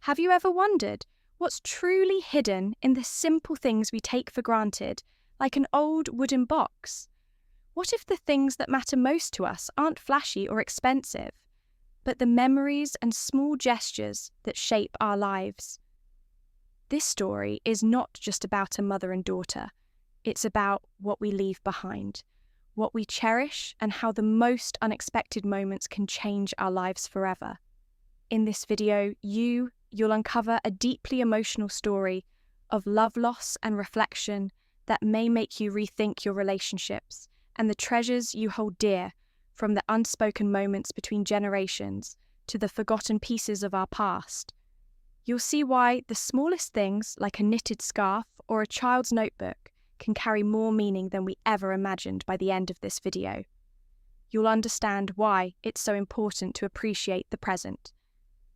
Have you ever wondered what's truly hidden in the simple things we take for granted, like an old wooden box? What if the things that matter most to us aren't flashy or expensive, but the memories and small gestures that shape our lives? This story is not just about a mother and daughter. It's about what we leave behind, what we cherish, and how the most unexpected moments can change our lives forever. In this video, you'll uncover a deeply emotional story of love loss and reflection that may make you rethink your relationships and the treasures you hold dear, from the unspoken moments between generations to the forgotten pieces of our past. You'll see why the smallest things, like a knitted scarf or a child's notebook, can carry more meaning than we ever imagined by the end of this video. You'll understand why it's so important to appreciate the present.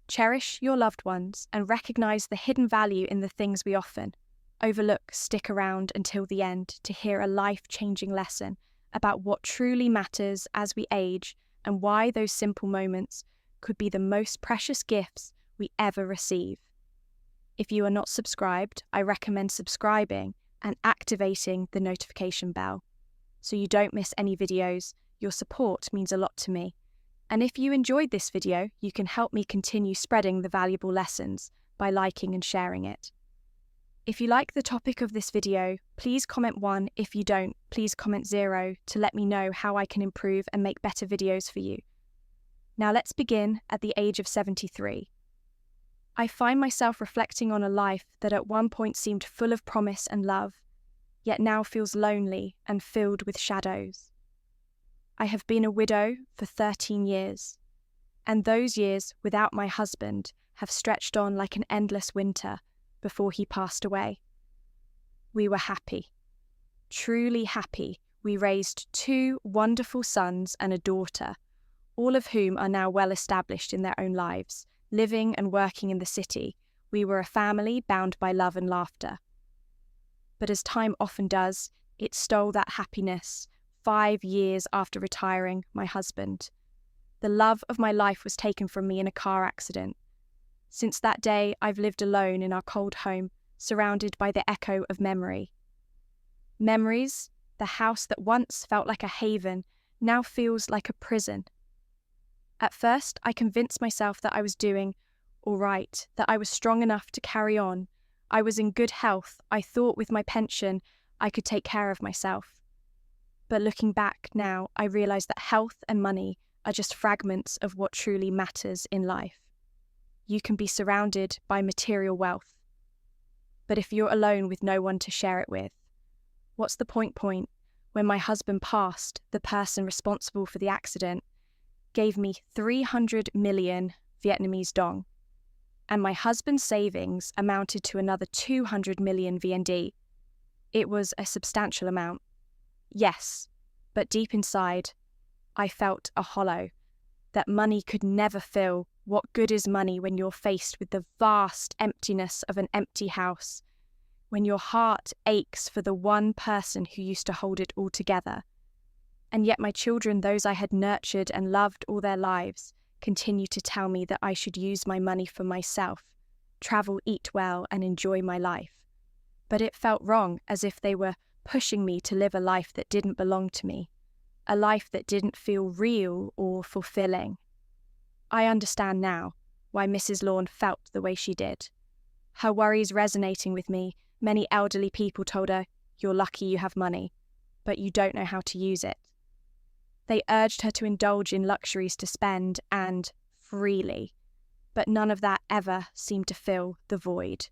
Cherish your loved ones and recognize the hidden value in the things we often overlook. Stick around until the end to hear a life-changing lesson about what truly matters as we age and why those simple moments could be the most precious gifts we ever receive. If you are not subscribed, I recommend subscribing and activating the notification bell so you don't miss any videos. Your support means a lot to me. And if you enjoyed this video, you can help me continue spreading the valuable lessons by liking and sharing it. If you like the topic of this video, please comment 1. If you don't, please comment 0 to let me know how I can improve and make better videos for you. Now let's begin at the age of 73. I find myself reflecting on a life that at one point seemed full of promise and love, yet now feels lonely and filled with shadows. I have been a widow for 13 years, and those years without my husband have stretched on like an endless winter before he passed away. We were happy, truly happy. We raised 2 wonderful sons and a daughter, all of whom are now well established in their own lives, living and working in the city. We were a family bound by love and laughter. But as time often does, it stole that happiness 5 years after retiring my husband. The love of my life was taken from me in a car accident. Since that day, I've lived alone in our cold home, surrounded by the echo of memory. Memories, the house that once felt like a haven, now feels like a prison. At first, I convinced myself that I was doing all right, that I was strong enough to carry on. I was in good health. I thought with my pension, I could take care of myself. But looking back now, I realise that health and money are just fragments of what truly matters in life. You can be surrounded by material wealth, but if you're alone with no one to share it with, what's the point? When my husband passed, the person responsible for the accident gave me 300 million Vietnamese dong, and my husband's savings amounted to another 200 million VND. It was a substantial amount. Yes, but deep inside, I felt a hollow, that money could never fill. What good is money when you're faced with the vast emptiness of an empty house, when your heart aches for the one person who used to hold it all together? And yet my children, those I had nurtured and loved all their lives, continue to tell me that I should use my money for myself, travel, eat well, and enjoy my life. But it felt wrong, as if they were pushing me to live a life that didn't belong to me, a life that didn't feel real or fulfilling. I understand now why Mrs. Lawn felt the way she did. Her worries resonating with me, many elderly people told her, "You're lucky you have money, but you don't know how to use it." They urged her to indulge in luxuries to spend, and freely, but none of that ever seemed to fill the void.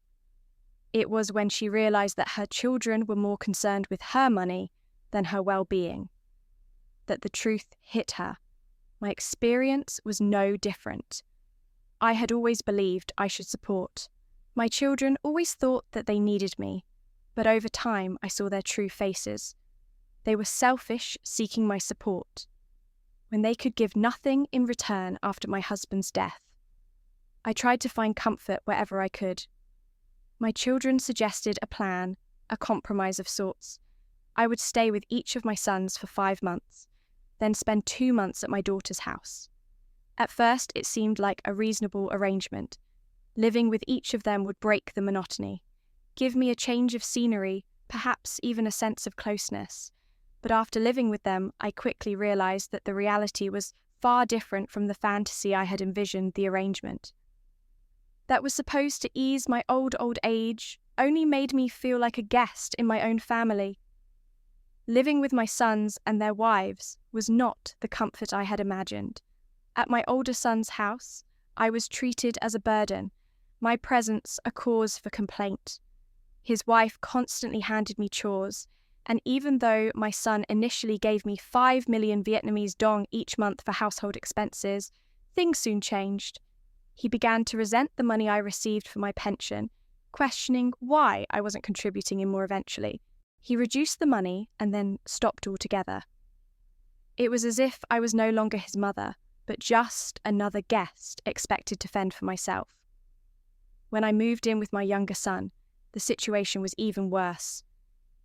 It was when she realised that her children were more concerned with her money than her well-being that the truth hit her. My experience was no different. I had always believed I should support. My children always thought that they needed me, but over time I saw their true faces. They were selfish, seeking my support, when they could give nothing in return after my husband's death. I tried to find comfort wherever I could. My children suggested a plan, a compromise of sorts. I would stay with each of my sons for 5 months, then spend 2 months at my daughter's house. At first, it seemed like a reasonable arrangement, Living with each of them would break the monotony, give me a change of scenery, perhaps even a sense of closeness. But after living with them, I quickly realized that the reality was far different from the fantasy I had envisioned the arrangement. That was supposed to ease my old age only made me feel like a guest in my own family. Living with my sons and their wives was not the comfort I had imagined. At my older son's house, I was treated as a burden, my presence a cause for complaint. His wife constantly handed me chores, and even though my son initially gave me 5 million Vietnamese dong each month for household expenses, things soon changed. He began to resent the money I received for my pension, questioning why I wasn't contributing in more eventually. He reduced the money and then stopped altogether. It was as if I was no longer his mother, but just another guest expected to fend for myself. When I moved in with my younger son, the situation was even worse.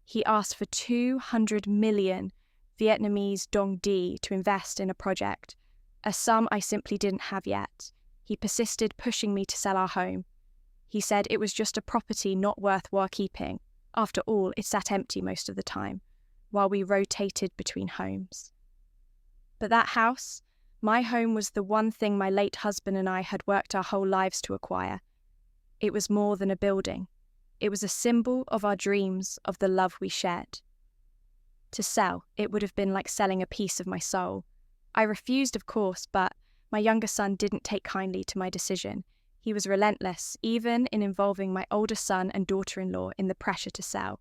He asked for 200 million Vietnamese dong D to invest in a project, a sum I simply didn't have yet. He persisted, pushing me to sell our home. He said it was just a property not worthwhile keeping. After all, it sat empty most of the time, while we rotated between homes. But that house, my home, was the one thing my late husband and I had worked our whole lives to acquire. It was more than a building. It was a symbol of our dreams, of the love we shared. To sell, it would have been like selling a piece of my soul. I refused, of course, but my younger son didn't take kindly to my decision. He was relentless, even in involving my older son and daughter-in-law in the pressure to sell.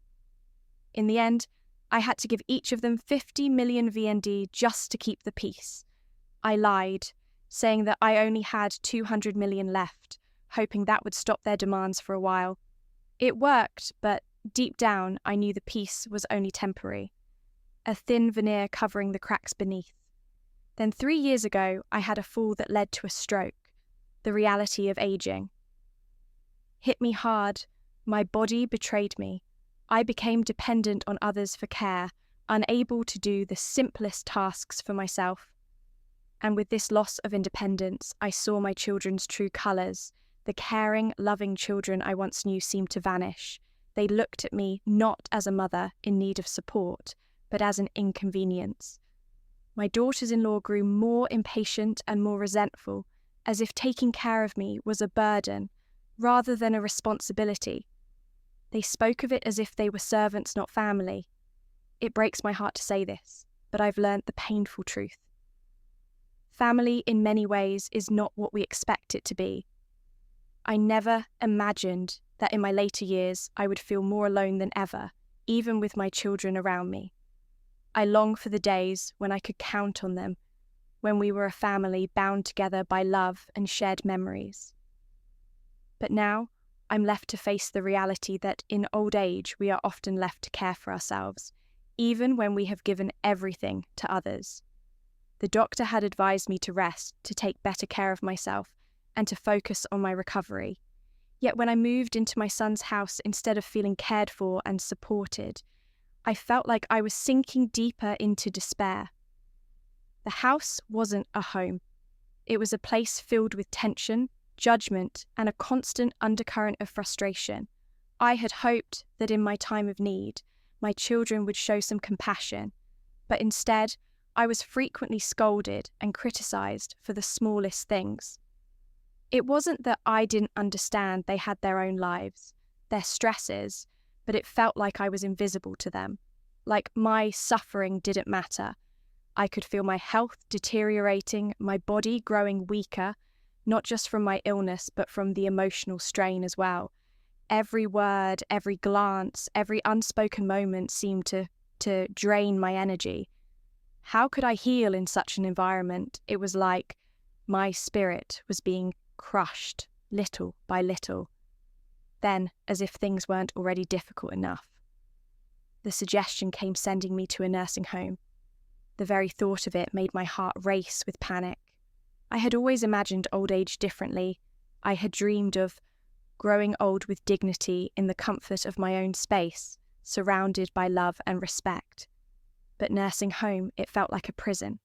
In the end, I had to give each of them 50 million VND just to keep the peace. I lied, saying that I only had 200 million left, hoping that would stop their demands for a while. It worked, but deep down I knew the peace was only temporary, a thin veneer covering the cracks beneath. Then 3 years ago, I had a fall that led to a stroke. The reality of aging hit me hard. My body betrayed me. I became dependent on others for care, unable to do the simplest tasks for myself. And with this loss of independence, I saw my children's true colours. The caring, loving children I once knew seemed to vanish. They looked at me not as a mother in need of support, but as an inconvenience. My daughters-in-law grew more impatient and more resentful, as if taking care of me was a burden rather than a responsibility. They spoke of it as if they were servants, not family. It breaks my heart to say this, but I've learnt the painful truth. Family, in many ways, is not what we expect it to be. I never imagined that in my later years I would feel more alone than ever, even with my children around me. I long for the days when I could count on them, when we were a family bound together by love and shared memories. But now, I'm left to face the reality that in old age we are often left to care for ourselves, even when we have given everything to others. The doctor had advised me to rest, to take better care of myself, and to focus on my recovery. Yet when I moved into my son's house, instead of feeling cared for and supported, I felt like I was sinking deeper into despair. The house wasn't a home. It was a place filled with tension, judgment, and a constant undercurrent of frustration. I had hoped that in my time of need, my children would show some compassion, but instead, I was frequently scolded and criticised for the smallest things. It wasn't that I didn't understand they had their own lives, their stresses, but it felt like I was invisible to them, like my suffering didn't matter. I could feel my health deteriorating, my body growing weaker, not just from my illness, but from the emotional strain as well. Every word, every glance, every unspoken moment seemed to drain my energy. How could I heal in such an environment? It was like my spirit was being crushed little by little. Then, as if things weren't already difficult enough, the suggestion came sending me to a nursing home. The very thought of it made my heart race with panic. I had always imagined old age differently. I had dreamed of growing old with dignity in the comfort of my own space, surrounded by love and respect. But nursing home, it felt like a prison,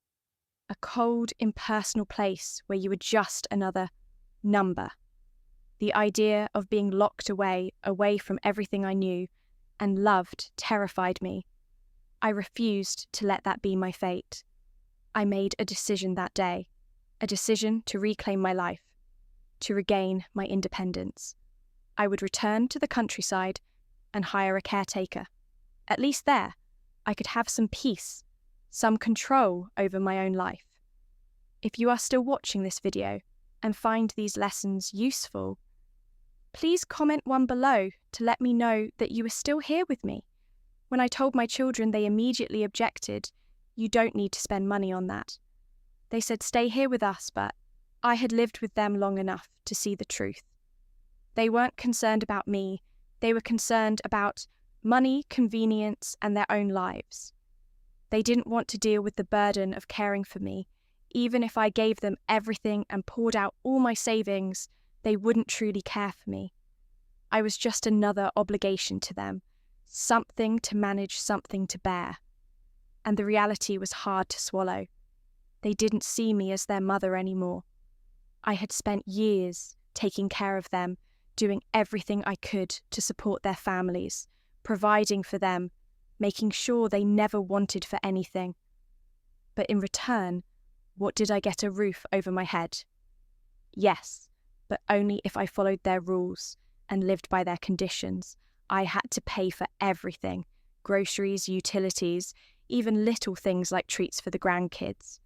a cold, impersonal place where you were just another number. The idea of being locked away from everything I knew and loved, terrified me. I refused to let that be my fate. I made a decision that day, a decision to reclaim my life, to regain my independence. I would return to the countryside and hire a caretaker. At least there, I could have some peace, some control over my own life. If you are still watching this video and find these lessons useful, please comment one below to let me know that you are still here with me. When I told my children, they immediately objected. You don't need to spend money on that. They said, stay here with us, but I had lived with them long enough to see the truth. They weren't concerned about me. They were concerned about money, convenience, and their own lives. They didn't want to deal with the burden of caring for me. Even if I gave them everything and poured out all my savings, they wouldn't truly care for me. I was just another obligation to them, something to manage, something to bear. And the reality was hard to swallow. They didn't see me as their mother anymore. I had spent years taking care of them, doing everything I could to support their families, providing for them, making sure they never wanted for anything. But in return, what did I get? A roof over my head? Yes, but only if I followed their rules and lived by their conditions. I had to pay for everything: groceries, utilities, even little things like treats for the grandkids.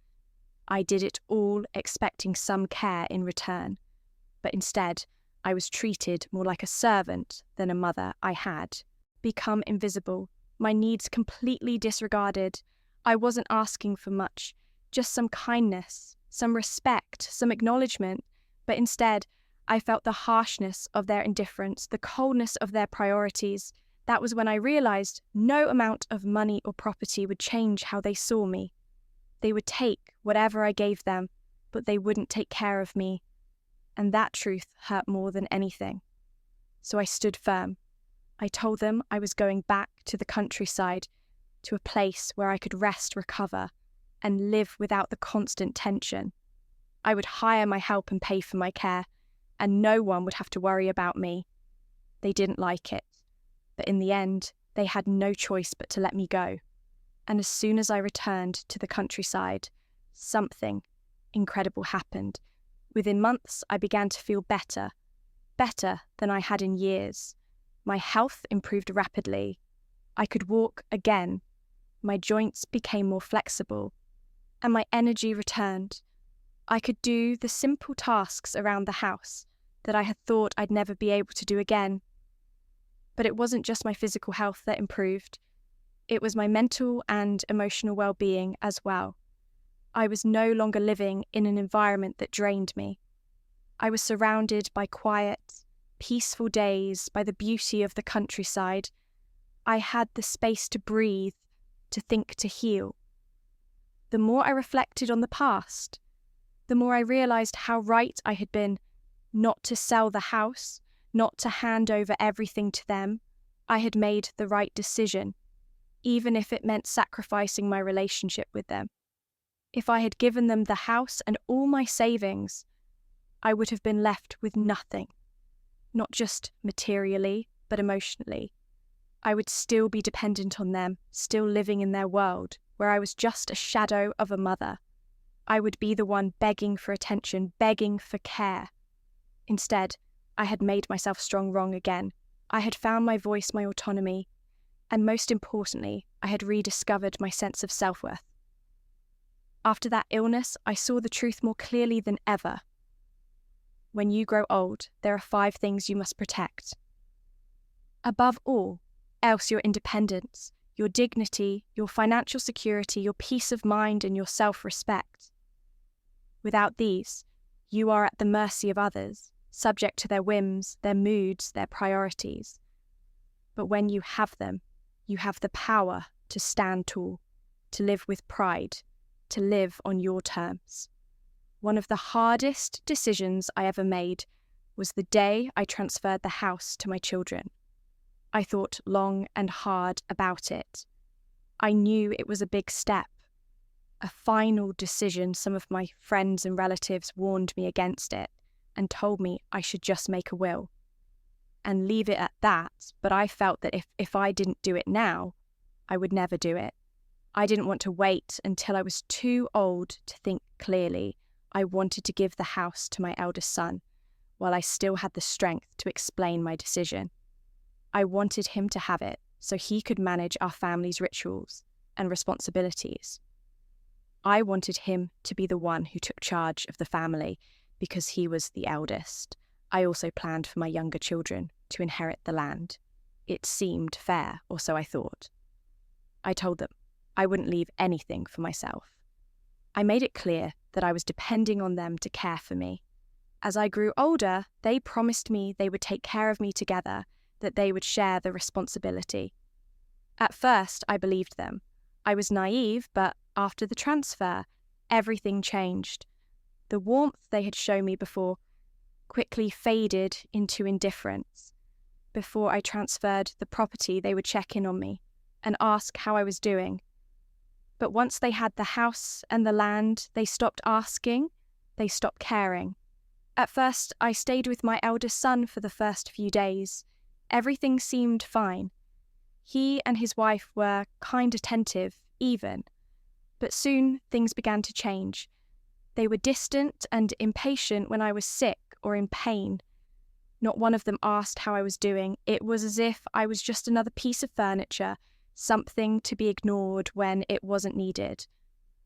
I did it all expecting some care in return, but instead I was treated more like a servant than a mother. I had become invisible, my needs completely disregarded. I wasn't asking for much, just some kindness, some respect, some acknowledgement, but instead I felt the harshness of their indifference, the coldness of their priorities. That was when I realized no amount of money or property would change how they saw me. They would take whatever I gave them, but they wouldn't take care of me. And that truth hurt more than anything. So I stood firm. I told them I was going back to the countryside, to a place where I could rest, recover, and live without the constant tension. I would hire my help and pay for my care, and no one would have to worry about me. They didn't like it, but in the end, they had no choice but to let me go. And as soon as I returned to the countryside, something incredible happened. Within months, I began to feel better than I had in years. My health improved rapidly. I could walk again. My joints became more flexible, and my energy returned. I could do the simple tasks around the house that I had thought I'd never be able to do again. But it wasn't just my physical health that improved. It was my mental and emotional well-being as well. I was no longer living in an environment that drained me. I was surrounded by quiet, peaceful days, by the beauty of the countryside. I had the space to breathe, to think, to heal. The more I reflected on the past, the more I realized how right I had been not to sell the house, not to hand over everything to them. I had made the right decision, even if it meant sacrificing my relationship with them. If I had given them the house and all my savings, I would have been left with nothing, not just materially, but emotionally. I would still be dependent on them, still living in their world, where I was just a shadow of a mother. I would be the one begging for attention, begging for care. Instead, I had made myself wrong again. I had found my voice, my autonomy, and most importantly, I had rediscovered my sense of self-worth. After that illness, I saw the truth more clearly than ever. When you grow old, there are 5 things you must protect. Above all else, your independence, your dignity, your financial security, your peace of mind, and your self-respect. Without these, you are at the mercy of others, subject to their whims, their moods, their priorities. But when you have them, you have the power to stand tall, to live with pride, to live on your terms. One of the hardest decisions I ever made was the day I transferred the house to my children. I thought long and hard about it. I knew it was a big step, a final decision. Some of my friends and relatives warned me against it. and told me I should just make a will and leave it at that, but I felt that if I didn't do it now, I would never do it. I didn't want to wait until I was too old to think clearly. I wanted to give the house to my eldest son while I still had the strength to explain my decision. I wanted him to have it so he could manage our family's rituals and responsibilities. I wanted him to be the one who took charge of the family because he was the eldest. I also planned for my younger children to inherit the land. It seemed fair, or so I thought. I told them I wouldn't leave anything for myself. I made it clear that I was depending on them to care for me. As I grew older, they promised me they would take care of me together, that they would share the responsibility. At first, I believed them. I was naive, but after the transfer, everything changed. The warmth they had shown me before quickly faded into indifference. Before I transferred the property, they would check in on me and ask how I was doing. But once they had the house and the land, they stopped asking, they stopped caring. At first, I stayed with my eldest son for the first few days. Everything seemed fine. He and his wife were kind attentive, even. But soon things began to change. They were distant and impatient when I was sick or in pain. Not one of them asked how I was doing. It was as if I was just another piece of furniture, something to be ignored when it wasn't needed.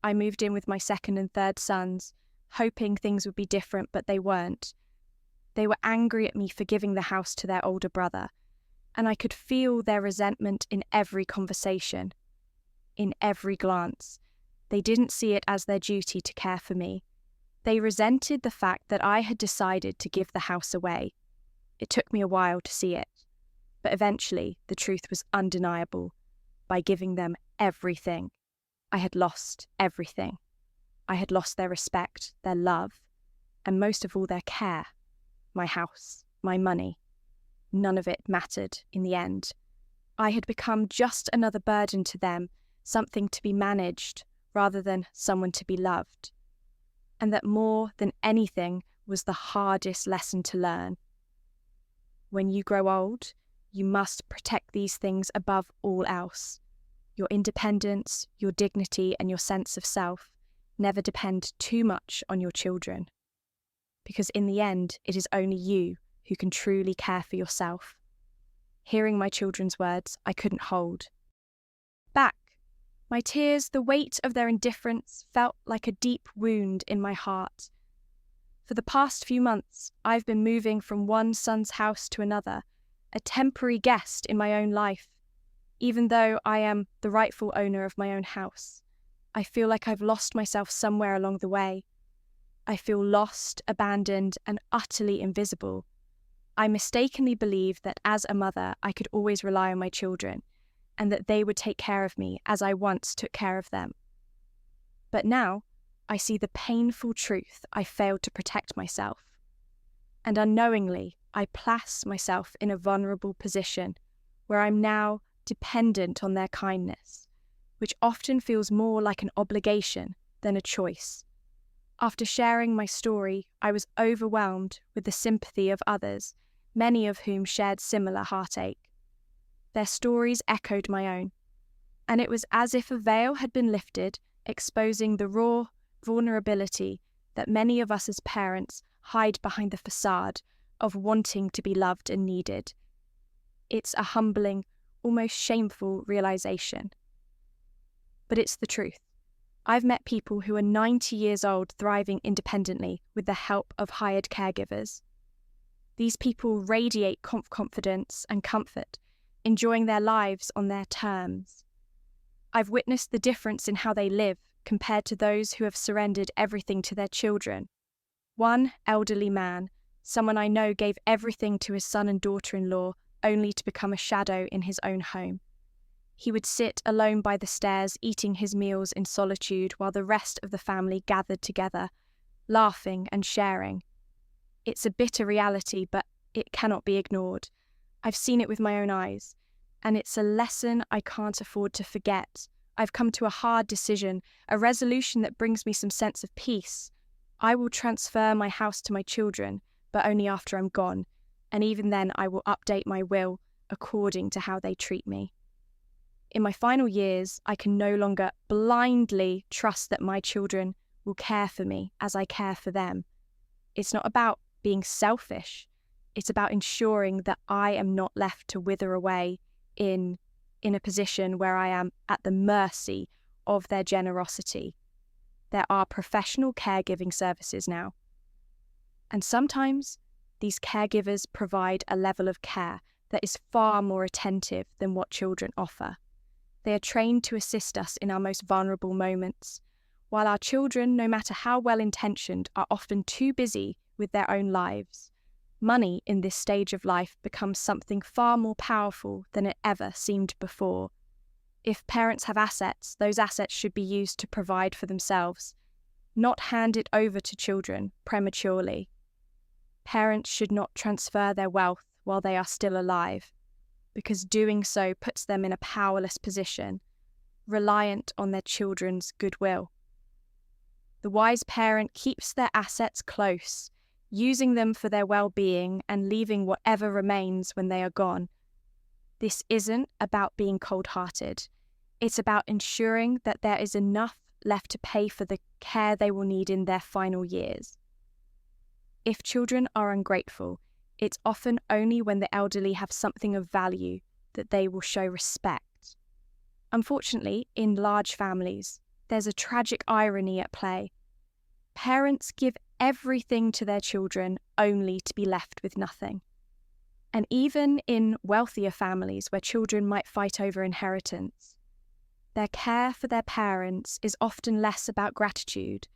I moved in with my second and third sons, hoping things would be different, but they weren't. They were angry at me for giving the house to their older brother, and I could feel their resentment in every conversation, in every glance. They didn't see it as their duty to care for me. They resented the fact that I had decided to give the house away. It took me a while to see it, but eventually the truth was undeniable. By giving them everything, I had lost everything. I had lost their respect, their love, and most of all their care. My house, my money. None of it mattered in the end. I had become just another burden to them, something to be managed rather than someone to be loved. And that more than anything was the hardest lesson to learn. When you grow old, you must protect these things above all else. Your independence, your dignity, and your sense of self never depend too much on your children. Because in the end, it is only you who can truly care for yourself. Hearing my children's words, I couldn't hold back. My tears, the weight of their indifference, felt like a deep wound in my heart. For the past few months, I've been moving from one son's house to another, a temporary guest in my own life. Even though I am the rightful owner of my own house, I feel like I've lost myself somewhere along the way. I feel lost, abandoned, and utterly invisible. I mistakenly believed that as a mother, I could always rely on my children, and that they would take care of me as I once took care of them. But now, I see the painful truth I failed to protect myself. And unknowingly, I place myself in a vulnerable position where I'm now dependent on their kindness, which often feels more like an obligation than a choice. After sharing my story, I was overwhelmed with the sympathy of others, many of whom shared similar heartache. Their stories echoed my own, and it was as if a veil had been lifted, exposing the raw vulnerability that many of us as parents hide behind the facade of wanting to be loved and needed. It's a humbling, almost shameful realization. But it's the truth. I've met people who are 90 years old thriving independently with the help of hired caregivers. These people radiate confidence and comfort, enjoying their lives on their terms. I've witnessed the difference in how they live compared to those who have surrendered everything to their children. One elderly man, someone I know, gave everything to his son and daughter-in-law only to become a shadow in his own home. He would sit alone by the stairs, eating his meals in solitude while the rest of the family gathered together, laughing and sharing. It's a bitter reality, but it cannot be ignored. I've seen it with my own eyes, and it's a lesson I can't afford to forget. I've come to a hard decision, a resolution that brings me some sense of peace. I will transfer my house to my children, but only after I'm gone, and even then I will update my will according to how they treat me. In my final years, I can no longer blindly trust that my children will care for me as I care for them. It's not about being selfish. It's about ensuring that I am not left to wither away in a position where I am at the mercy of their generosity. There are professional caregiving services now. And sometimes these caregivers provide a level of care that is far more attentive than what children offer. They are trained to assist us in our most vulnerable moments, while our children, no matter how well-intentioned, are often too busy with their own lives. Money in this stage of life becomes something far more powerful than it ever seemed before. If parents have assets, those assets should be used to provide for themselves, not handed over to children prematurely. Parents should not transfer their wealth while they are still alive, because doing so puts them in a powerless position, reliant on their children's goodwill. The wise parent keeps their assets close, using them for their well-being and leaving whatever remains when they are gone. This isn't about being cold-hearted. It's about ensuring that there is enough left to pay for the care they will need in their final years. If children are ungrateful, it's often only when the elderly have something of value that they will show respect. Unfortunately, in large families, there's a tragic irony at play. Parents give everything to their children only to be left with nothing. And even in wealthier families where children might fight over inheritance, their care for their parents is often less about gratitude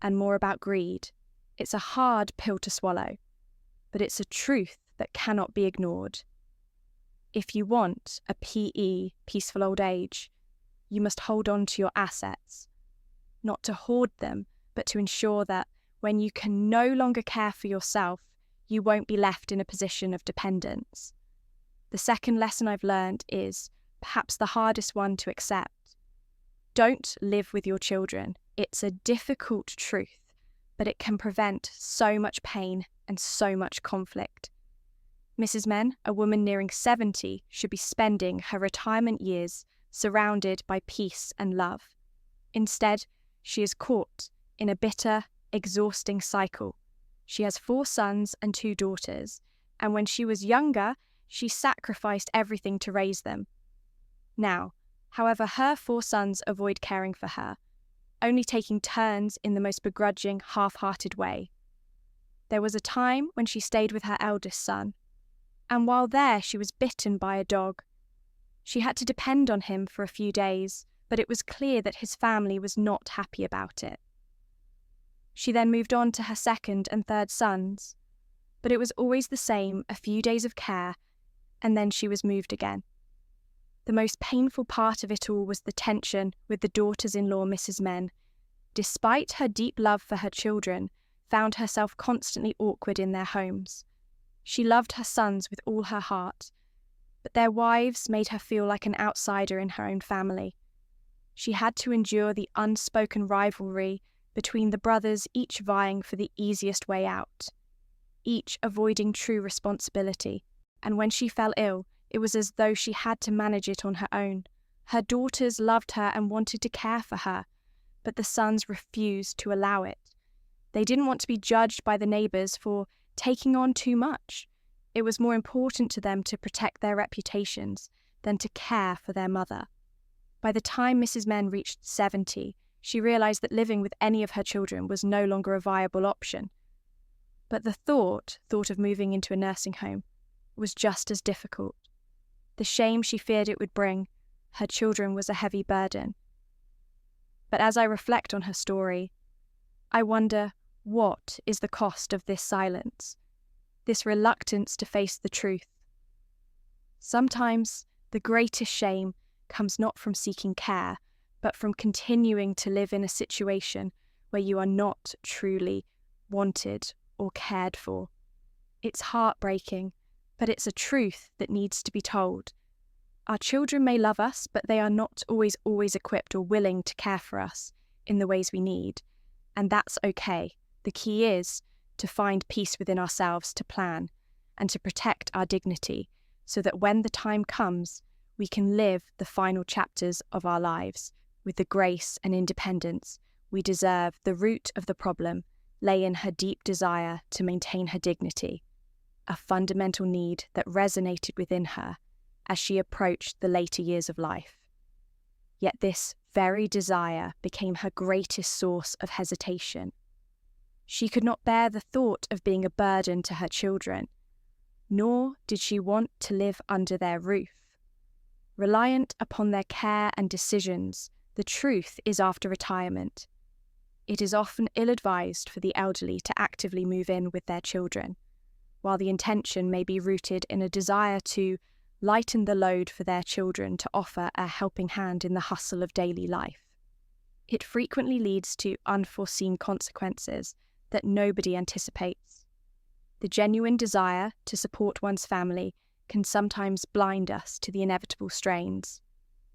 and more about greed. It's a hard pill to swallow, but it's a truth that cannot be ignored. If you want a peaceful old age, you must hold on to your assets, not to hoard them, but to ensure that when you can no longer care for yourself, you won't be left in a position of dependence. The second lesson I've learned is perhaps the hardest one to accept. Don't live with your children. It's a difficult truth, but it can prevent so much pain and so much conflict. Mrs. Men, a woman nearing 70, should be spending her retirement years surrounded by peace and love. Instead, she is caught in a bitter, exhausting cycle. She has 4 sons and 2 daughters, and when she was younger, she sacrificed everything to raise them. Now, however, her 4 sons avoid caring for her, only taking turns in the most begrudging, half-hearted way. There was a time when she stayed with her eldest son, and while there she was bitten by a dog. She had to depend on him for a few days, but it was clear that his family was not happy about it. She then moved on to her 2nd and 3rd sons, but it was always the same, a few days of care, and then she was moved again. The most painful part of it all was the tension with the daughters-in-law Mrs. Men. Despite her deep love for her children, found herself constantly awkward in their homes. She loved her sons with all her heart, but their wives made her feel like an outsider in her own family. She had to endure the unspoken rivalry between the brothers, each vying for the easiest way out, each avoiding true responsibility, and when she fell ill, it was as though she had to manage it on her own. Her daughters loved her and wanted to care for her, but the sons refused to allow it. They didn't want to be judged by the neighbours for taking on too much. It was more important to them to protect their reputations than to care for their mother. By the time Mrs. Men reached 70, she realised that living with any of her children was no longer a viable option. But the thought of moving into a nursing home was just as difficult. The shame she feared it would bring her children was a heavy burden. But as I reflect on her story, I wonder, what is the cost of this silence, this reluctance to face the truth? Sometimes the greatest shame comes not from seeking care, but from continuing to live in a situation where you are not truly wanted or cared for. It's heartbreaking, but it's a truth that needs to be told. Our children may love us, but they are not always equipped or willing to care for us in the ways we need, and that's okay. The key is to find peace within ourselves, to plan, and to protect our dignity, so that when the time comes, we can live the final chapters of our lives with the grace and independence we deserve. The root of the problem lay in her deep desire to maintain her dignity, a fundamental need that resonated within her as she approached the later years of life. Yet this very desire became her greatest source of hesitation. She could not bear the thought of being a burden to her children, nor did she want to live under their roof. Reliant upon their care and decisions, the truth is after retirement, it is often ill-advised for the elderly to actively move in with their children, while the intention may be rooted in a desire to lighten the load for their children, to offer a helping hand in the hustle of daily life. It frequently leads to unforeseen consequences that nobody anticipates. The genuine desire to support one's family can sometimes blind us to the inevitable strains.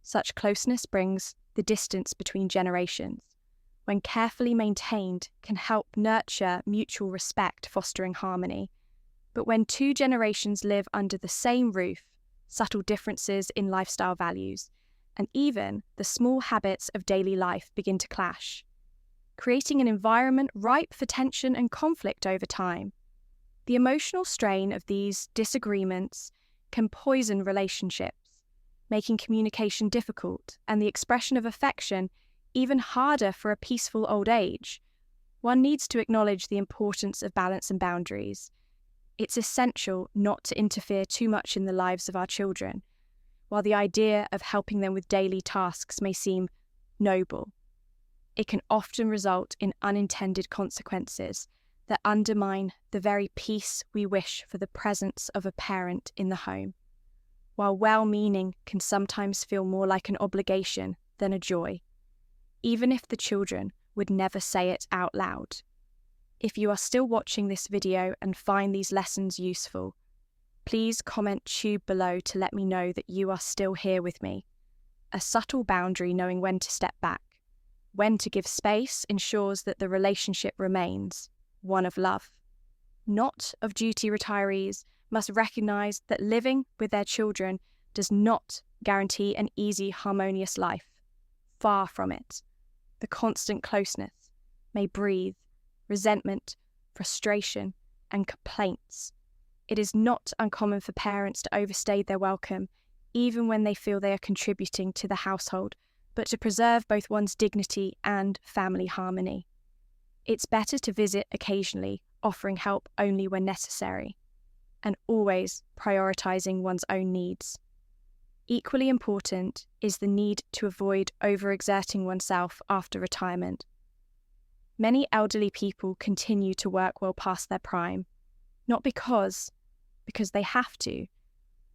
Such closeness brings the distance between generations. When carefully maintained, can help nurture mutual respect, fostering harmony. But when two generations live under the same roof, subtle differences in lifestyle values, and even the small habits of daily life begin to clash, creating an environment ripe for tension and conflict over time. The emotional strain of these disagreements can poison relationships, making communication difficult and the expression of affection even harder for a peaceful old age. One needs to acknowledge the importance of balance and boundaries. It's essential not to interfere too much in the lives of our children, while the idea of helping them with daily tasks may seem noble. It can often result in unintended consequences that undermine the very peace we wish for the presence of a parent in the home, while well-meaning can sometimes feel more like an obligation than a joy, even if the children would never say it out loud. If you are still watching this video and find these lessons useful, please comment tube below to let me know that you are still here with me. A subtle boundary, knowing when to step back, when to give space, ensures that the relationship remains one of love, not of duty. Retirees must recognize that living with their children does not guarantee an easy, harmonious life. Far from it. The constant closeness may breathe resentment, frustration, and complaints. It is not uncommon for parents to overstay their welcome, even when they feel they are contributing to the household, but to preserve both one's dignity and family harmony. It's better to visit occasionally, offering help only when necessary, and always prioritizing one's own needs. Equally important is the need to avoid overexerting oneself after retirement. Many elderly people continue to work well past their prime, not because they have to,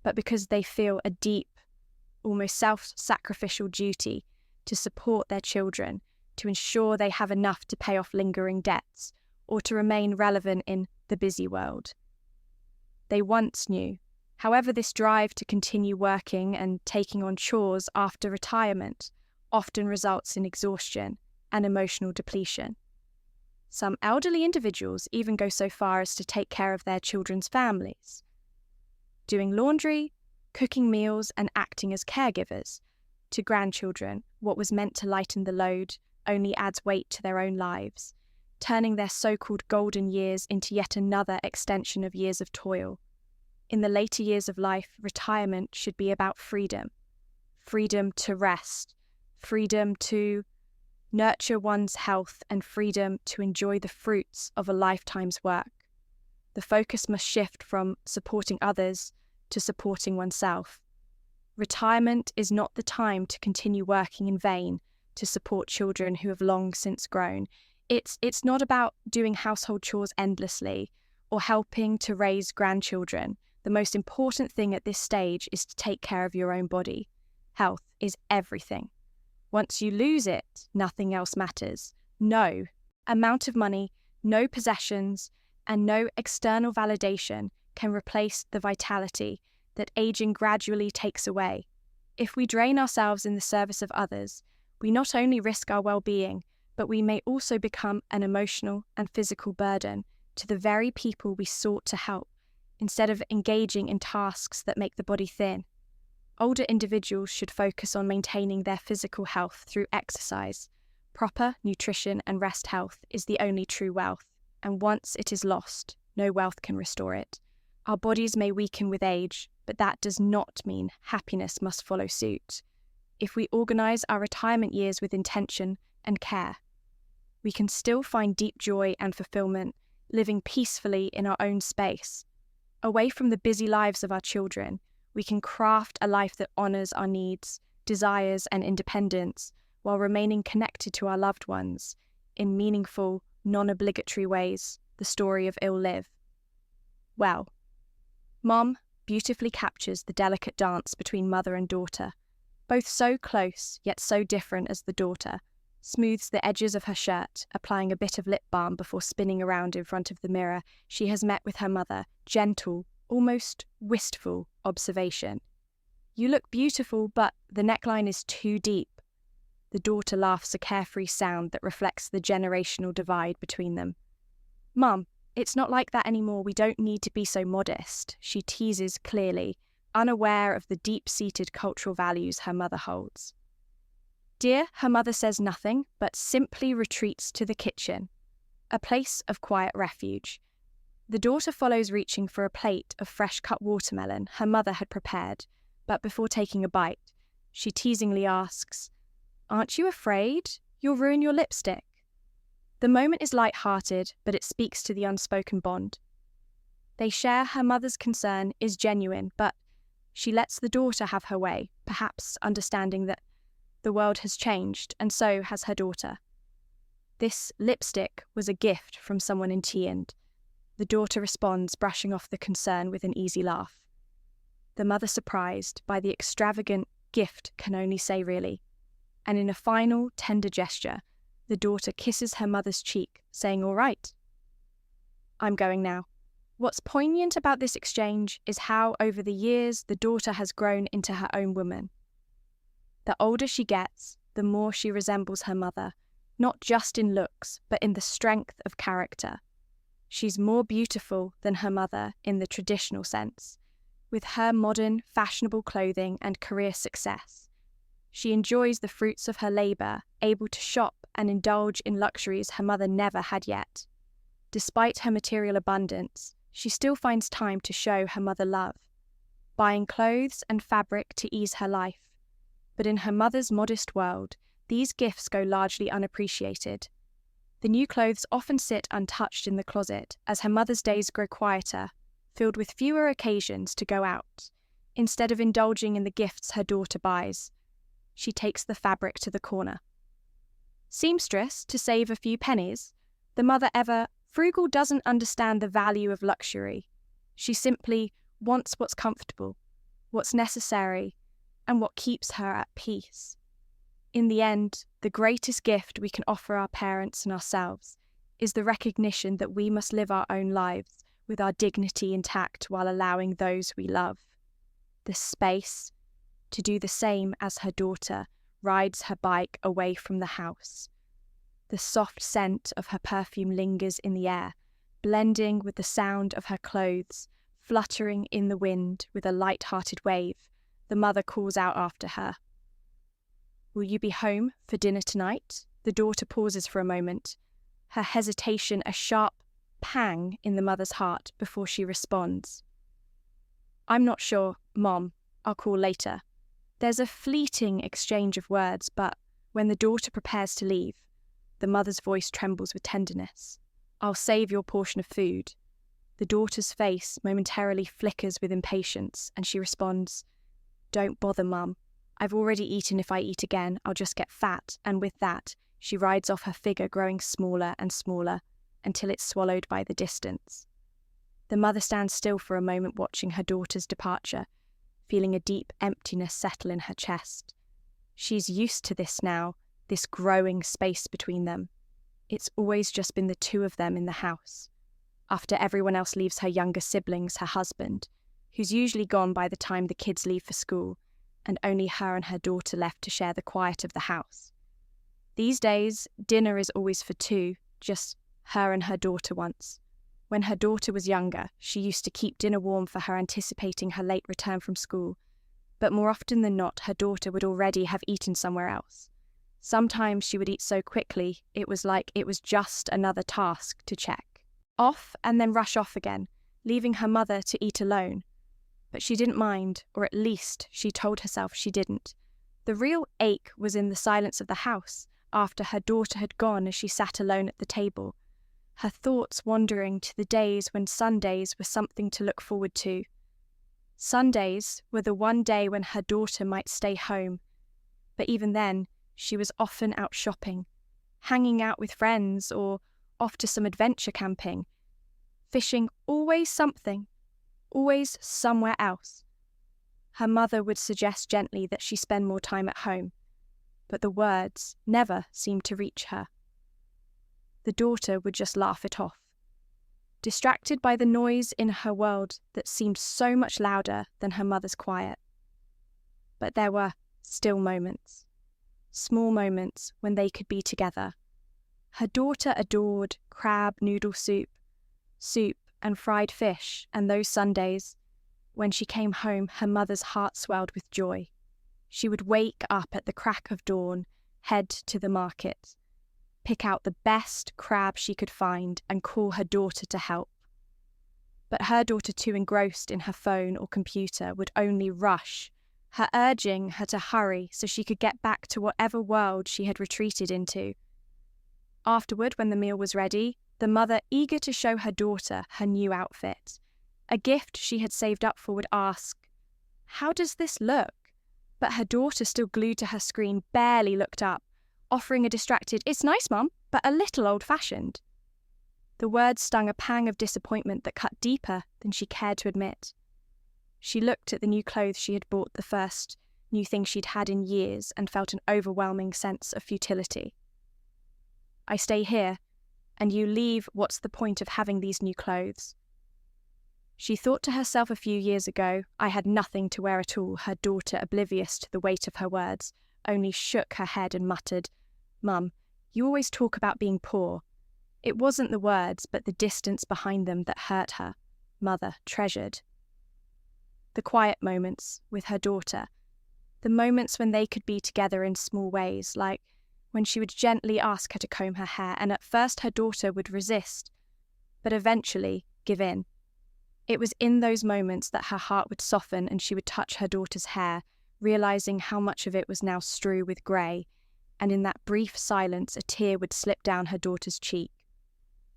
but because they feel a deep, almost self-sacrificial duty to support their children, to ensure they have enough to pay off lingering debts, or to remain relevant in the busy world. They once knew. However, this drive to continue working and taking on chores after retirement often results in exhaustion and emotional depletion. Some elderly individuals even go so far as to take care of their children's families, doing laundry, cooking meals, and acting as caregivers to grandchildren. What was meant to lighten the load only adds weight to their own lives, turning their so-called golden years into yet another extension of years of toil. In the later years of life, retirement should be about freedom. Freedom to rest, freedom to nurture one's health, and freedom to enjoy the fruits of a lifetime's work. The focus must shift from supporting others to supporting oneself. Retirement is not the time to continue working in vain to support children who have long since grown. It's not about doing household chores endlessly or helping to raise grandchildren. The most important thing at this stage is to take care of your own body. Health is everything. Once you lose it, nothing else matters. No amount of money, no possessions, and no external validation can replace the vitality that aging gradually takes away. If we drain ourselves in the service of others, we not only risk our well-being, but we may also become an emotional and physical burden, to the very people we sought to help, instead of engaging in tasks that make the body thin. Older individuals should focus on maintaining their physical health through exercise. Proper nutrition and rest health is the only true wealth, and once it is lost, no wealth can restore it. Our bodies may weaken with age, but that does not mean happiness must follow suit. If we organise our retirement years with intention and care, we can still find deep joy and fulfilment living peacefully in our own space. Away from the busy lives of our children, we can craft a life that honours our needs, desires, and independence while remaining connected to our loved ones in meaningful, non-obligatory ways. The story of ill live. Well, Mom beautifully captures the delicate dance between mother and daughter, both so close yet so different as the daughter smooths the edges of her shirt, applying a bit of lip balm before spinning around in front of the mirror she has met with her mother. Gentle, almost wistful observation. "You look beautiful, but the neckline is too deep." The daughter laughs a carefree sound that reflects the generational divide between them. "Mum, it's not like that anymore. We don't need to be so modest," she teases clearly, unaware of the deep-seated cultural values her mother holds. Dear, her mother says nothing, but simply retreats to the kitchen, a place of quiet refuge. The daughter follows, reaching for a plate of fresh-cut watermelon her mother had prepared, but before taking a bite, she teasingly asks, "Aren't you afraid you'll ruin your lipstick?" The moment is light-hearted, but it speaks to the unspoken bond. They share her mother's concern is genuine, but she lets the daughter have her way, perhaps understanding that the world has changed, and so has her daughter. "This lipstick was a gift from someone in Tiand." The daughter responds, brushing off the concern with an easy laugh. The mother, surprised by the extravagant gift, can only say really. And in a final, tender gesture, the daughter kisses her mother's cheek, saying, "All right, I'm going now." What's poignant about this exchange is how, over the years, the daughter has grown into her own woman. The older she gets, the more she resembles her mother, not just in looks, but in the strength of character. She's more beautiful than her mother in the traditional sense, with her modern, fashionable clothing and career success. She enjoys the fruits of her labour, able to shop and indulge in luxuries her mother never had yet. Despite her material abundance, she still finds time to show her mother love, buying clothes and fabric to ease her life. But in her mother's modest world, these gifts go largely unappreciated. The new clothes often sit untouched in the closet as her mother's days grow quieter, filled with fewer occasions to go out. Instead of indulging in the gifts her daughter buys, she takes the fabric to the corner. Seamstress to save a few pennies, the mother ever frugal doesn't understand the value of luxury. She simply wants what's comfortable, what's necessary, and what keeps her at peace. In the end, the greatest gift we can offer our parents and ourselves is the recognition that we must live our own lives with our dignity intact while allowing those we love the space to do the same as her daughter rides her bike away from the house. The soft scent of her perfume lingers in the air, blending with the sound of her clothes, fluttering in the wind with a light-hearted wave. The mother calls out after her, "Will you be home for dinner tonight?" The daughter pauses for a moment, her hesitation a sharp pang in the mother's heart before she responds, "I'm not sure, Mom. I'll call later." There's a fleeting exchange of words, but when the daughter prepares to leave, the mother's voice trembles with tenderness. "I'll save your portion of food." The daughter's face momentarily flickers with impatience, and she responds, "Don't bother, Mum. I've already eaten. If I eat again, I'll just get fat." And with that, she rides off, her figure growing smaller and smaller until it's swallowed by the distance. The mother stands still for a moment, watching her daughter's departure, feeling a deep emptiness settle in her chest. She's used to this now, this growing space between them. It's always just been the two of them in the house. After everyone else leaves, her younger siblings, her husband, who's usually gone by the time the kids leave for school, and only her and her daughter left to share the quiet of the house. These days, dinner is always for two, just her and her daughter once. When her daughter was younger, she used to keep dinner warm for her, anticipating her late return from school. But more often than not, her daughter would already have eaten somewhere else. Sometimes she would eat so quickly, it was like it was just another task to check off and then rush off again, leaving her mother to eat alone. But she didn't mind, or at least she told herself she didn't. The real ache was in the silence of the house after her daughter had gone, as she sat alone at the table, her thoughts wandering to the days when Sundays were something to look forward to. Sundays were the one day when her daughter might stay home, but even then, she was often out shopping, hanging out with friends, or off to some adventure camping. Fishing, always something, always somewhere else. Her mother would suggest gently that she spend more time at home, but the words never seemed to reach her. The daughter would just laugh it off, distracted by the noise in her world that seemed so much louder than her mother's quiet. But there were still moments, small moments when they could be together. Her daughter adored crab noodle soup and fried fish, and those Sundays, when she came home, her mother's heart swelled with joy. She would wake up at the crack of dawn, head to the market, pick out the best crab she could find, and call her daughter to help. But her daughter, too engrossed in her phone or computer, would only rush, her urging her to hurry so she could get back to whatever world she had retreated into. Afterward, when the meal was ready, the mother, eager to show her daughter her new outfit, a gift she had saved up for, would ask, "How does this look?" But her daughter, still glued to her screen, barely looked up, offering a distracted, "It's nice, Mum, but a little old-fashioned." The words stung a pang of disappointment that cut deeper than she cared to admit. She looked at the new clothes she had bought, the first new thing she'd had in years, and felt an overwhelming sense of futility. "I stay here, and you leave. What's the point of having these new clothes?" She thought to herself a few years ago, "I had nothing to wear at all." Her daughter, oblivious to the weight of her words, only shook her head and muttered, "Mum, you always talk about being poor." It wasn't the words, but the distance behind them that hurt her. Mother treasured the quiet moments with her daughter, the moments when they could be together in small ways, like when she would gently ask her to comb her hair, and at first her daughter would resist, but eventually give in. It was in those moments that her heart would soften and she would touch her daughter's hair, realizing how much of it was now strewn with grey, and in that brief silence a tear would slip down her daughter's cheek.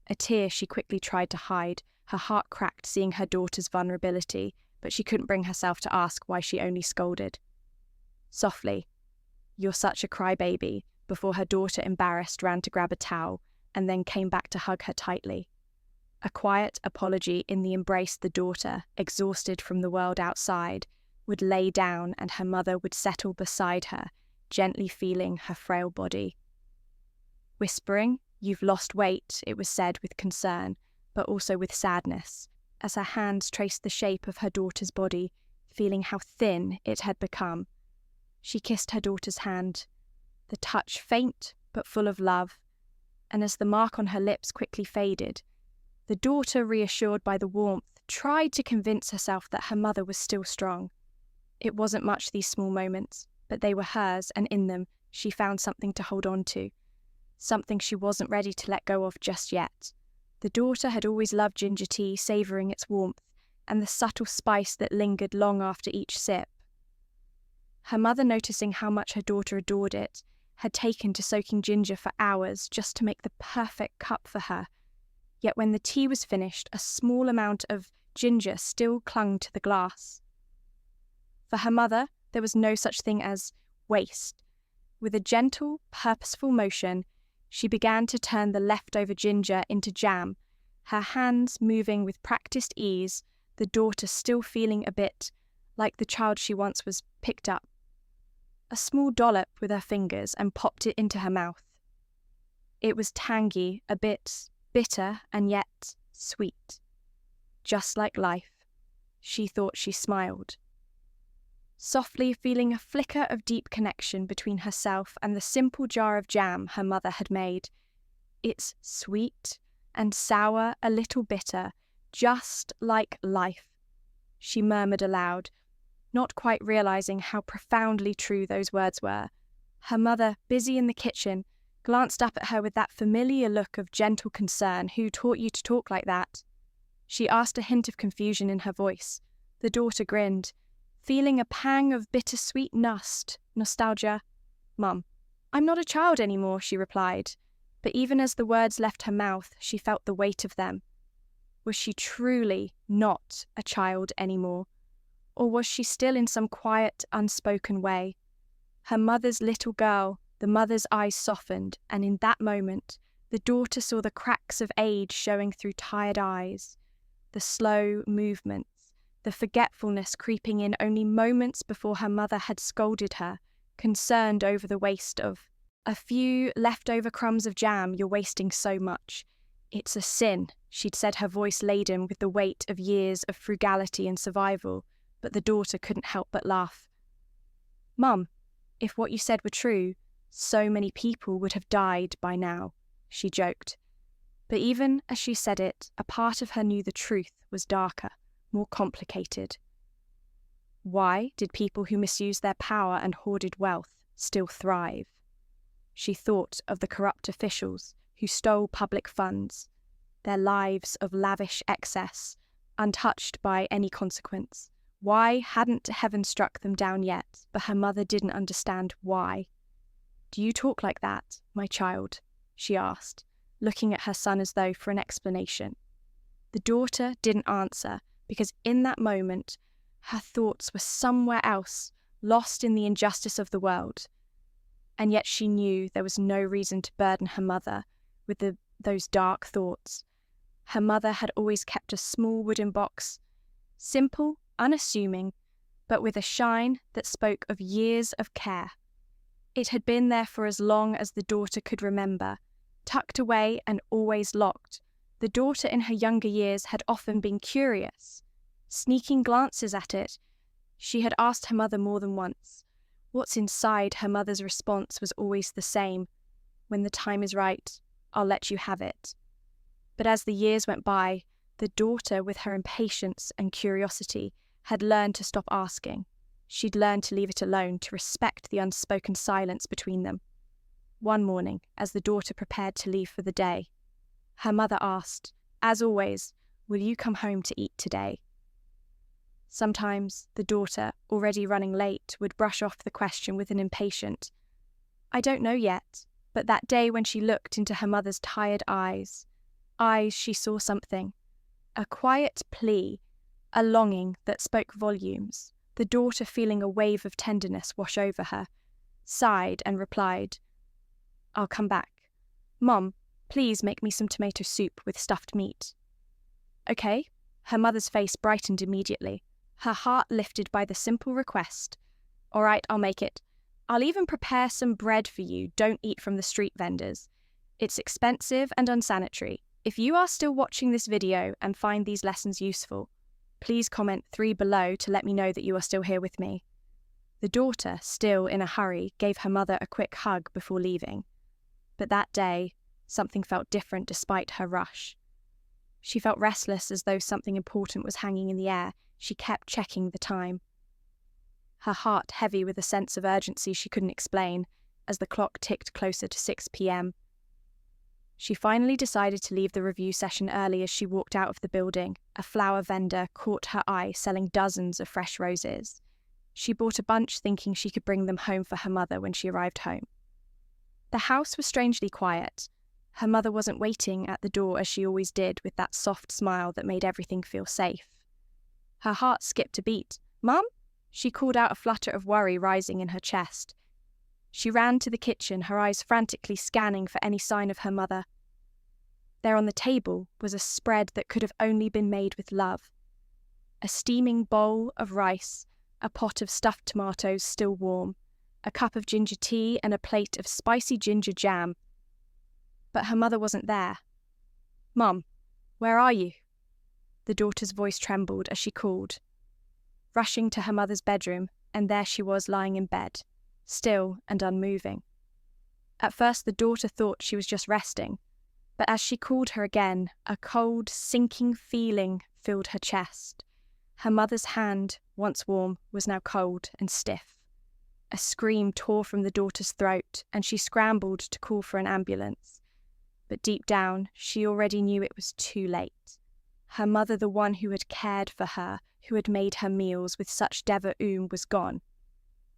A tear she quickly tried to hide, her heart cracked seeing her daughter's vulnerability, but she couldn't bring herself to ask why she only scolded. Softly, "You're such a crybaby," before her daughter, embarrassed, ran to grab a towel and then came back to hug her tightly. A quiet apology in the embrace the daughter, exhausted from the world outside, would lay down, and her mother would settle beside her, gently feeling her frail body. Whispering, "You've lost weight," it was said with concern, but also with sadness, as her hands traced the shape of her daughter's body, feeling how thin it had become. She kissed her daughter's hand, the touch faint but full of love, and as the mark on her lips quickly faded, the daughter, reassured by the warmth, tried to convince herself that her mother was still strong. It wasn't much, these small moments, but they were hers, and in them she found something to hold on to, something she wasn't ready to let go of just yet. The daughter had always loved ginger tea, savouring its warmth and the subtle spice that lingered long after each sip. Her mother, noticing how much her daughter adored it, had taken to soaking ginger for hours just to make the perfect cup for her. Yet when the tea was finished, a small amount of ginger still clung to the glass. For her mother, there was no such thing as waste. With a gentle, purposeful motion, she began to turn the leftover ginger into jam, her hands moving with practiced ease, the daughter still feeling a bit like the child she once was. Picked up a small dollop with her fingers and popped it into her mouth. It was tangy, a bit bitter, and yet sweet. Just like life, she thought. She smiled, softly feeling a flicker of deep connection between herself and the simple jar of jam her mother had made. It's sweet and sour, a little bitter, just like life," she murmured aloud, not quite realizing how profoundly true those words were. Her mother, busy in the kitchen, glanced up at her with that familiar look of gentle concern. "Who taught you to talk like that?" she asked, a hint of confusion in her voice. The daughter grinned, feeling a pang of bittersweet nostalgia. "Mum, I'm not a child anymore," she replied. But even as the words left her mouth, she felt the weight of them. Was she truly not a child anymore? Or was she still in some quiet, unspoken way? Her mother's little girl, the mother's eyes softened, and in that moment, the daughter saw the cracks of age showing through tired eyes, the slow movements, the forgetfulness creeping in only moments before her mother had scolded her, concerned over the waste of "A few leftover crumbs of jam, you're wasting so much. It's a sin," she'd said, her voice laden with the weight of years of frugality and survival, but the daughter couldn't help but laugh. "Mum, if what you said were true, so many people would have died by now," she joked. But even as she said it, a part of her knew the truth was darker, more complicated. Why did people who misused their power and hoarded wealth still thrive? She thought of the corrupt officials who stole public funds, their lives of lavish excess, untouched by any consequence. Why hadn't heaven struck them down yet? But her mother didn't understand why. "Do you talk like that, my child?" she asked, looking at her son as though for an explanation. The daughter didn't answer, because in that moment, her thoughts were somewhere else, lost in the injustice of the world. And yet she knew there was no reason to burden her mother with those dark thoughts. Her mother had always kept a small wooden box, simple, unassuming, but with a shine that spoke of years of care. It had been there for as long as the daughter could remember, tucked away and always locked. The daughter in her younger years had often been curious, sneaking glances at it. She had asked her mother more than once. What's inside? Her mother's response was always the same: "When the time is right, I'll let you have it." But as the years went by, the daughter, with her impatience and curiosity, had learned to stop asking. She'd learned to leave it alone, to respect the unspoken silence between them. One morning, as the daughter prepared to leave for the day, her mother asked, as always, "Will you come home to eat today?" Sometimes the daughter, already running late, would brush off the question with an impatient, "I don't know yet." But that day when she looked into her mother's tired eyes, she saw something. A quiet plea, a longing that spoke volumes. The daughter, feeling a wave of tenderness wash over her, sighed and replied, "I'll come back. Mom, please make me some tomato soup with stuffed meat." "Okay." Her mother's face brightened immediately, her heart lifted by the simple request. "All right, I'll make it. I'll even prepare some bread for you. Don't eat from the street vendors. It's expensive and unsanitary." If you are still watching this video and find these lessons useful, please comment 3 below to let me know that you are still here with me. The daughter, still in a hurry, gave her mother a quick hug before leaving. But that day, something felt different despite her rush. She felt restless, as though something important was hanging in the air. She kept checking the time. Her heart heavy with a sense of urgency she couldn't explain, as the clock ticked closer to 6 p.m. She finally decided to leave the review session early. As she walked out of the building, a flower vendor caught her eye, selling dozens of fresh roses. She bought a bunch, thinking she could bring them home for her mother when she arrived home. The house was strangely quiet. Her mother wasn't waiting at the door as she always did, with that soft smile that made everything feel safe. Her heart skipped a beat. "Mum?" she called out, a flutter of worry rising in her chest. She ran to the kitchen, her eyes frantically scanning for any sign of her mother. There on the table was a spread that could have only been made with love. A steaming bowl of rice, a pot of stuffed tomatoes still warm, a cup of ginger tea, and a plate of spicy ginger jam. But her mother wasn't there. "Mum, where are you?" The daughter's voice trembled as she called. Rushing to her mother's bedroom, and there she was lying in bed, still and unmoving. At first the daughter thought she was just resting, But as she called her again, a cold, sinking feeling filled her chest. Her mother's hand, once warm, was now cold and stiff. A scream tore from the daughter's throat, and she scrambled to call for an ambulance. But deep down, she already knew it was too late. Her mother, the one who had cared for her, who had made her meals with such devour, was gone.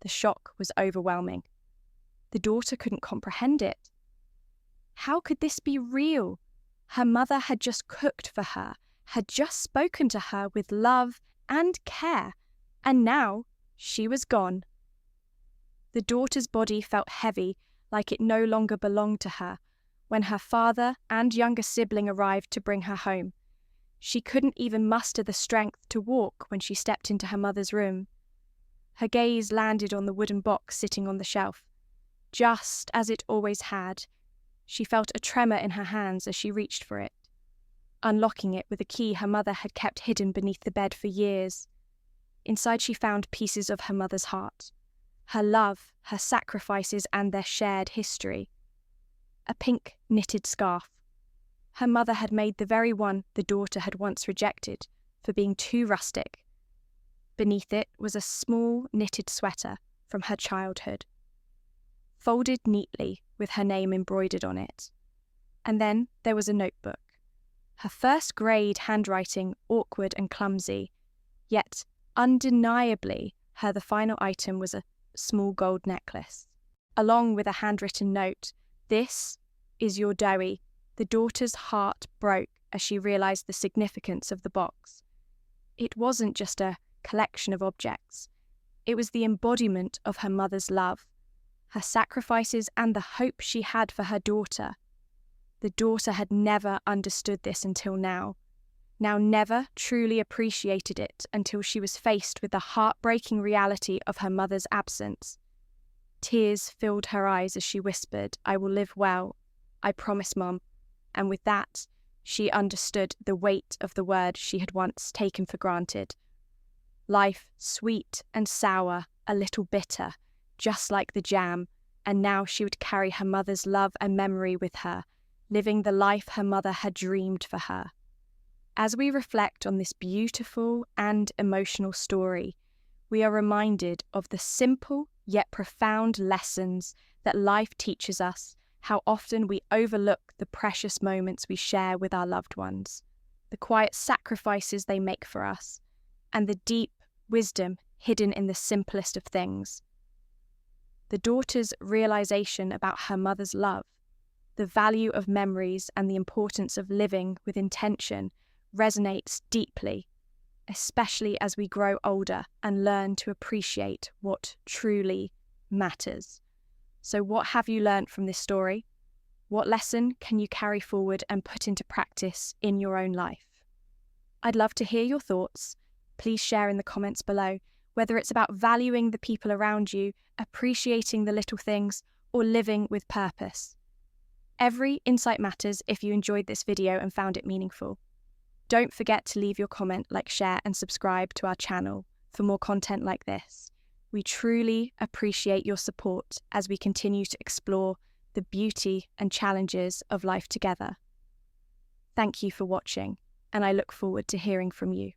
The shock was overwhelming. The daughter couldn't comprehend it. How could this be real? Her mother had just cooked for her, had just spoken to her with love and care, and now she was gone. The daughter's body felt heavy, like it no longer belonged to her, when her father and younger sibling arrived to bring her home. She couldn't even muster the strength to walk when she stepped into her mother's room. Her gaze landed on the wooden box sitting on the shelf. Just as it always had, she felt a tremor in her hands as she reached for it, unlocking it with a key her mother had kept hidden beneath the bed for years. Inside she found pieces of her mother's heart, her love, her sacrifices, and their shared history. A pink knitted scarf. Her mother had made the very one the daughter had once rejected for being too rustic. Beneath it was a small knitted sweater from her childhood, folded neatly with her name embroidered on it. And then there was a notebook. Her first grade handwriting, awkward and clumsy, yet undeniably the final item was a small gold necklace, along with a handwritten note. "This is your Dowie." The daughter's heart broke as she realized the significance of the box. It wasn't just a collection of objects. It was the embodiment of her mother's love, her sacrifices, and the hope she had for her daughter. The daughter had never understood this until now never truly appreciated it until she was faced with the heartbreaking reality of her mother's absence. Tears filled her eyes as she whispered, "I will live well. I promise, Mom." And with that, she understood the weight of the word she had once taken for granted. Life, sweet and sour, a little bitter, just like the jam, and now she would carry her mother's love and memory with her, living the life her mother had dreamed for her. As we reflect on this beautiful and emotional story, we are reminded of the simple yet profound lessons that life teaches us, how often we overlook the precious moments we share with our loved ones, the quiet sacrifices they make for us, and the deep wisdom hidden in the simplest of things. The daughter's realization about her mother's love, the value of memories, and the importance of living with intention resonates deeply, especially as we grow older and learn to appreciate what truly matters. So what have you learned from this story? What lesson can you carry forward and put into practice in your own life? I'd love to hear your thoughts. Please share in the comments below, whether it's about valuing the people around you, appreciating the little things, or living with purpose. Every insight matters if you enjoyed this video and found it meaningful. Don't forget to leave your comment, like, share, and subscribe to our channel for more content like this. We truly appreciate your support as we continue to explore the beauty and challenges of life together. Thank you for watching, and I look forward to hearing from you.